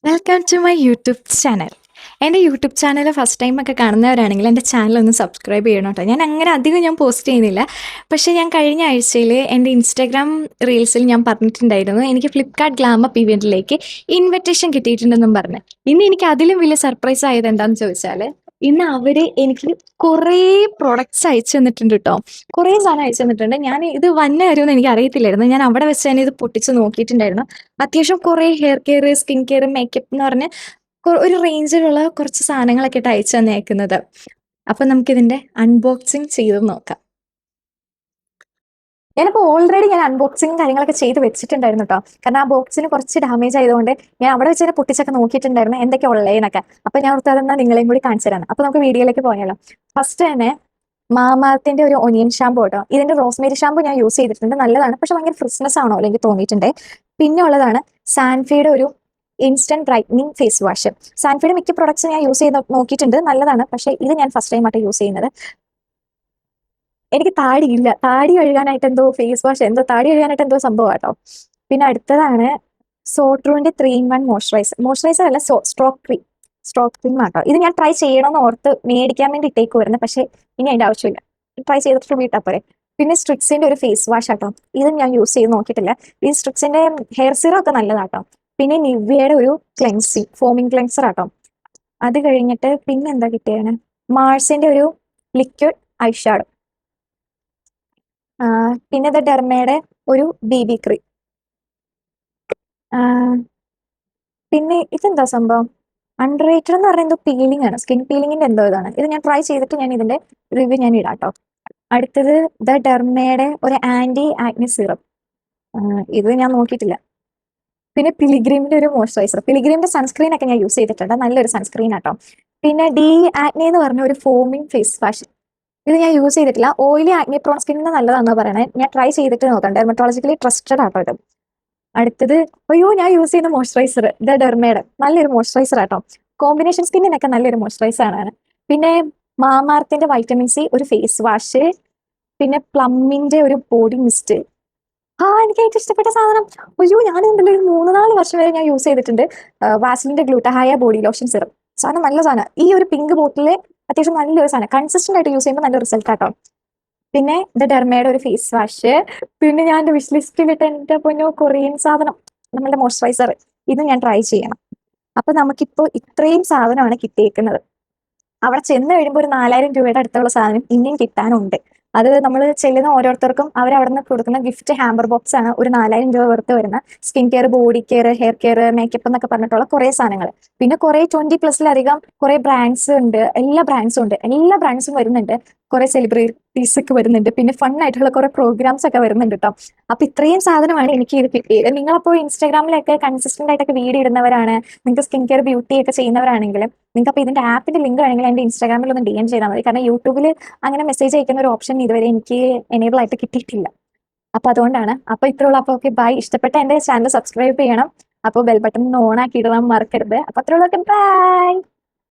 Welcome to my YouTube channel. എൻ്റെ YouTube channel first time ഒക്കെ കാണുന്നവരാണെങ്കിൽ എൻ്റെ ചാനൽ ഒന്ന് സബ്സ്ക്രൈബ് ചെയ്യണം കേട്ടോ. ഞാൻ അങ്ങനെ അധികം പോസ്റ്റ് ചെയ്യുന്നില്ല. പക്ഷേ ഞാൻ കഴിഞ്ഞ ആഴ്ചയിൽ എൻ്റെ ഇൻസ്റ്റാഗ്രാം റീൽസിൽ ഞാൻ പറഞ്ഞിട്ടുണ്ടായിരുന്നു എനിക്ക് ഫ്ലിപ്കാർട്ട് ഗ്ലാമർ ഇവൻറ്റിലേക്ക് ഇൻവിറ്റേഷൻ കിട്ടിയിട്ടുണ്ടെന്നും പറഞ്ഞ്. ഇന്ന് എനിക്ക് അതിലും വലിയ സർപ്രൈസ് ആയത് എന്താണെന്ന് ചോദിച്ചാൽ ഇന്ന് അവർ എനിക്ക് കുറേ പ്രൊഡക്ട്സ് അയച്ചു തന്നിട്ടുണ്ട് കേട്ടോ. കുറേ സാധനം അയച്ചു തന്നിട്ടുണ്ട്. ഞാൻ ഇത് വന്ന കാര്യമൊന്നും എനിക്ക് അറിയത്തില്ലായിരുന്നു. ഞാൻ അവിടെ വെച്ച് തന്നെ ഇത് പൊട്ടിച്ച് നോക്കിയിട്ടുണ്ടായിരുന്നു. അത്യാവശ്യം കുറേ hair care, skin care, makeup എന്ന് പറഞ്ഞ് ഒരു റേഞ്ചിലുള്ള കുറച്ച് സാധനങ്ങളൊക്കെ ഇട്ട് അയച്ചു തന്നേക്കുന്നത്. അപ്പം നമുക്കിതിൻ്റെ അൺബോക്സിങ് ചെയ്ത് നോക്കാം. ഞാനിപ്പോൾ ഓൾറെഡി അൺബോക്സിങ് കാര്യങ്ങളൊക്കെ ചെയ്ത് വെച്ചിട്ടുണ്ടായിരുന്നു കേട്ടോ. കാരണം ആ ബോക്സിന് കുറച്ച് ഡാമേജ് ആയതുകൊണ്ട് ഞാൻ അവിടെ വെച്ച് തന്നെ പൊട്ടിച്ചൊക്കെ നോക്കിയിട്ടുണ്ടായിരുന്നു എന്തൊക്കെ ഉള്ളതെന്നൊക്കെ. അപ്പം ഞാൻ ഓർത്ത് അതെന്നാൽ നിങ്ങളെയും കൂടി കാണിച്ചു തരാം. അപ്പോൾ നമുക്ക് വീഡിയോയിലേക്ക് പോയാലോ. ഫസ്റ്റ് തന്നെ മാമാർത്തിൻ്റെ ഒരു ഒനിയൻ ഷാമ്പു കേട്ടോ. ഇതിൻ്റെ റോസ്മേരി ഷാമ്പു ഞാൻ യൂസ് ചെയ്തിട്ടുണ്ട്, നല്ലതാണ്. പക്ഷെ ഭയങ്കര ഫ്രഷ്നെസ് ആണോ അല്ലെങ്കിൽ തോന്നിയിട്ടുണ്ട്. പിന്നെ ഉള്ളതാണ് സാൻഫിയുടെ ഒരു ഇൻസ്റ്റന്റ് ബ്രൈറ്റനിങ് ഫേസ് വാഷ്. സാൻഫിയുടെ മിക്ക പ്രൊഡക്ട്സ് ഞാൻ യൂസ് ചെയ്ത് നോക്കിയിട്ടുണ്ട്, നല്ലതാണ്. പക്ഷേ ഇത് ഞാൻ ഫസ്റ്റ് ടൈം ആയിട്ട് യൂസ് ചെയ്യുന്നത്. എനിക്ക് താടിയില്ല, താടി കഴുകാനായിട്ട് എന്തോ ഫേസ് വാഷ്, താടി കഴുകാനായിട്ട് എന്തോ സംഭവം കേട്ടോ. പിന്നെ അടുത്തതാണ് സോട്രൂവിന്റെ 3-in-1 മോയ്സ്ചറൈസർ അല്ല, സ്ട്രോക്ക് ക്രീം ആട്ടോ. ഇത് ഞാൻ ട്രൈ ചെയ്യണമെന്ന് ഓർത്ത് മേടിക്കാൻ വേണ്ടി ഇട്ടേക്ക് വരുന്നത്, പക്ഷേ ഇനി അതിന്റെ ആവശ്യമില്ല, ട്രൈ ചെയ്തിട്ട് വീട്ടാ പോരെ. പിന്നെ സ്ട്രിക്സിന്റെ ഒരു ഫേസ് വാഷ് ആട്ടോ. ഇത് ഞാൻ യൂസ് ചെയ്ത് നോക്കിയിട്ടില്ല. ഈ സ്ട്രിക്സിന്റെ ഹെയർ സീറം ഒക്കെ നല്ലതാട്ടോ. പിന്നെ നിവ്യയുടെ ഒരു ഫോമിംഗ് ക്ലെൻസർ ആട്ടോ. അത് കഴിഞ്ഞിട്ട് പിന്നെ എന്താ കിട്ടിയാണ്, മാർസിന്റെ ഒരു ലിക്വിഡ് ഐഷാഡോ. പിന്നെ ഇത് ഡെർമയുടെ ഒരു BB ക്രീം. പിന്നെ ഇതെന്താ സംഭവം, അണ്ടർ റേറ്റഡ് എന്ന് പറഞ്ഞാൽ എന്തോ പീലിംഗ് ആണ്, സ്കിൻ പീലിംഗിന്റെ എന്തോ ഇതാണ്. ഇത് ഞാൻ ട്രൈ ചെയ്തിട്ട് ഞാൻ ഇതിന്റെ റിവ്യൂ ഞാൻ ഇടാട്ടോ. അടുത്തത് ദ ഡെർമയുടെ ഒരു ആന്റി ആക്നി സിറം. ഇത് ഞാൻ നോക്കിയിട്ടില്ല. പിന്നെ പിലിഗ്രിമിന്റെ ഒരു മോയ്സ്ചറൈസർ, പിലിഗ്രിമിന്റെ സൺസ്ക്രീൻ ഒക്കെ ഞാൻ യൂസ് ചെയ്തിട്ടുണ്ട്, നല്ലൊരു സൺസ്ക്രീൻ ആട്ടോ. പിന്നെ ഡി ആക്നി എന്ന് പറഞ്ഞ ഒരു ഫോമിംഗ് ഫേസ് വാഷ്. ഇത് ഞാൻ യൂസ് ചെയ്തിട്ടില്ല. ഓയിലി ആക്നി പ്രോൺ സ്കിന്നിന് നല്ലതാണെന്ന് പറയണേ. ഞാൻ ട്രൈ ചെയ്തിട്ട് നോക്കാം. ഡെർമറ്റോളജിക്കലി ട്രസ്റ്റഡ് ആട്ടോ ഇത്. അടുത്തത് ഞാൻ യൂസ് ചെയ്യുന്ന മോയ്സ്ചറൈസർ ദ ഡെർമയുടെ നല്ലൊരു മോയ്സ്ചറൈസർ ആട്ടോ. കോമ്പിനേഷൻ സ്കിന്നിനൊക്കെ നല്ലൊരു മോയ്സ്ചറൈസർ ആണ്. പിന്നെ മാമാർത്തിന്റെ വൈറ്റമിൻ സി ഒരു ഫേസ് വാഷ്. പിന്നെ പ്ലമ്മിന്റെ ഒരു ബോഡി മിസ്റ്റ്. എനിക്ക് ഏറ്റവും ഇഷ്ടപ്പെട്ട സാധനം, ഞാനുണ്ടല്ലോ ഒരു 3-4 വർഷം വരെ ഞാൻ യൂസ് ചെയ്തിട്ടുണ്ട് വാസലിന്റെ ഗ്ലൂട്ടാഹയ ബോഡി ലോഷൻ സിറം. സാധനം നല്ല സാധനം. ഈ ഒരു പിങ്ക് ബോട്ടില് അത്യാവശ്യം നല്ലൊരു സാധനം, കൺസിസ്റ്റന്റ് ആയിട്ട് യൂസ് ചെയ്യുമ്പോൾ നല്ല റിസൾട്ട് ആട്ടോ. പിന്നെ ദ ഡെർമയുടെ ഒരു ഫേസ് വാഷ്. പിന്നെ ഞാൻ എന്റെ വിഷ് ലിസ്റ്റിൽ ഇട്ട എന്റെ പൊന്നോ കൊറിയൻ സാധനം, നമ്മളുടെ മോയ്സ്ചറൈസർ. ഇത് ഞാൻ ട്രൈ ചെയ്യണം. അപ്പൊ നമുക്കിപ്പോ ഇത്രയും സാധനമാണ് കിട്ടിയേക്കുന്നത്. അവിടെ ചെന്ന് കഴിയുമ്പോൾ ഒരു 4000 രൂപയുടെ അടുത്തുള്ള സാധനം ഇനിയും കിട്ടാനുണ്ട്. അത് നമ്മൾ ചെല്ലുന്ന ഓരോരുത്തർക്കും അവർ അവിടെ നിന്ന് കൊടുക്കുന്ന ഗിഫ്റ്റ് ഹാമ്പർ ബോക്സ് ആണ് ഒരു 4000 രൂപ വർത്ത് വരുന്ന skin care, body care, hair care, makeup എന്നൊക്കെ പറഞ്ഞിട്ടുള്ള കുറേ സാധനങ്ങൾ. പിന്നെ കുറേ 20+ കുറേ ബ്രാൻഡ്സ് ഉണ്ട്. എല്ലാ ബ്രാൻഡ്സും വരുന്നുണ്ട്. കുറെ സെലിബ്രിറ്റീസ് ഒക്കെ വരുന്നുണ്ട്. പിന്നെ ഫൺ ആയിട്ടുള്ള കുറെ പ്രോഗ്രാംസ് ഒക്കെ വരുന്നുണ്ട് കേട്ടോ. അപ്പൊ ഇത്രയും സാധനമാണ് എനിക്ക് ഇത് കിട്ടിയത്. നിങ്ങളപ്പോൾ ഇൻസ്റ്റാഗ്രാമിലൊക്കെ കൺസിസ്റ്റന്റ് ആയിട്ടൊക്കെ വീഡിയോ ഇടുന്നവരാണ്, നിങ്ങൾക്ക് സ്കിൻ കെയർ ബ്യൂട്ടി ഒക്കെ ചെയ്യുന്നവരാണെങ്കിലും നിങ്ങൾക്ക് അപ്പോൾ ഇതിന്റെ ആപ്പിന്റെ ലിങ്ക് വേണമെങ്കിൽ എന്റെ ഇൻസ്റ്റാഗ്രാമിൽ ഒന്ന് DM ചെയ്താൽ മതി. കാരണം യൂട്യൂബിൽ അങ്ങനെ മെസ്സേജ് അയക്കുന്ന ഒരു ഓപ്ഷൻ ഇതുവരെ എനിക്ക് എനേബിൾ ആയിട്ട് കിട്ടിയിട്ടില്ല. അപ്പൊ അതുകൊണ്ടാണ്. അപ്പൊ ഇത്രയുള്ള. അപ്പൊ ഓക്കെ, ബൈ. ഇഷ്ടപ്പെട്ട എന്റെ ചാനൽ സബ്സ്ക്രൈബ് ചെയ്യണം. അപ്പോൾ ബെൽ ബട്ടൺ ഓൺ ആക്കി ഇടാൻ മറക്കരുത്. അപ്പൊ അത്രയുള്ള. ബൈ.